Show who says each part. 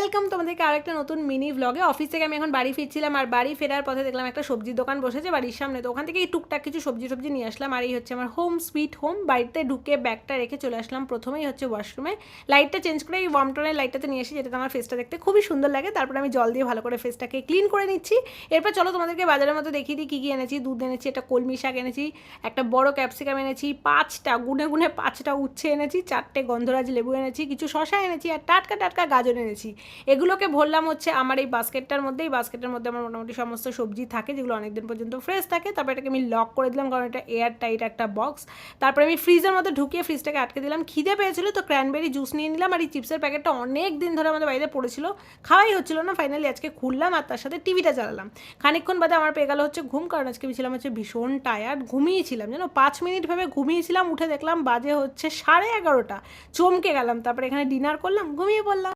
Speaker 1: Welcome তোমাদেরকে আরেকটা নতুন মিনি ব্লগে। অফিস থেকে আমি এখন বাড়ি ফিরছিলাম, আর বাড়ি ফেরার পথে দেখলাম একটা সবজির দোকান বসেছে বাড়ির সামনে। তো ওখান থেকে এই টুকটাক কিছু সবজি নিয়ে আসলাম। আর এই হচ্ছে আমার হোম সুইট হোম। বাড়িতে ঢুকে ব্যাগটা রেখে চলে আসলাম প্রথমেই হচ্ছে ওয়াশরুমে। লাইটটা চেঞ্জ করে এই ওয়ার্ম টোনের লাইটটাতে নিয়ে এসে, যেটাতে আমার ফেসটা দেখতে খুবই সুন্দর লাগে। তারপরে আমি জল দিয়ে ভালো করে ফেসটাকে ক্লিন করে নিচ্ছি। এরপর চলো তোমাদেরকে বাজারের মতো দেখিয়ে দিই কী কী এনেছি। দুধ এনেছি, একটা কলমি শাক এনেছি, একটা বড় ক্যাপসিকাম এনেছি, 5টা গুনে গুনে 5টা উচ্ছে এনেছি, 4টে গন্ধরাজ লেবু এনেছি, কিছু শশা এনেছি, আর টাটকা টাটকা গাজর এনেছি। এগুলোকে ভরলাম হচ্ছে আমার এই বাস্কেটটার মধ্যে। এই বাস্কেটের মধ্যে আমার মোটামুটি সমস্ত সবজি থাকে, যেগুলো অনেকদিন পর্যন্ত ফ্রেশ থাকে। তারপর এটাকে আমি লক করে দিলাম, কারণ এটা এয়ার টাইট একটা বক্স। তারপরে আমি ফ্রিজের মধ্যে ঢুকিয়ে ফ্রিজটাকে আটকে দিলাম। খিদে পেয়েছিল তো ক্র্যানবেরি জুস নিয়ে নিলাম। আর এই চিপসের প্যাকেটটা অনেক দিন ধরে আমাদের বাড়িতে পড়েছিল, খাওয়াই হচ্ছিল না। ফাইনালি আজকে খুললাম আর তার সাথে টিভিটা চালালাম। খানিকক্ষণ বাদে আমার পেয়ে গেল হচ্ছে ঘুম, কারণ আজকে ছিলাম হচ্ছে ভীষণ টায়ার্ড। ঘুমিয়েছিলাম যেন 5 মিনিট ভেবে ঘুমিয়েছিলাম, উঠে দেখলাম বাজে হচ্ছে 11:30। চমকে গেলাম। তারপরে এখানে ডিনার করলাম, ঘুমিয়ে পড়লাম।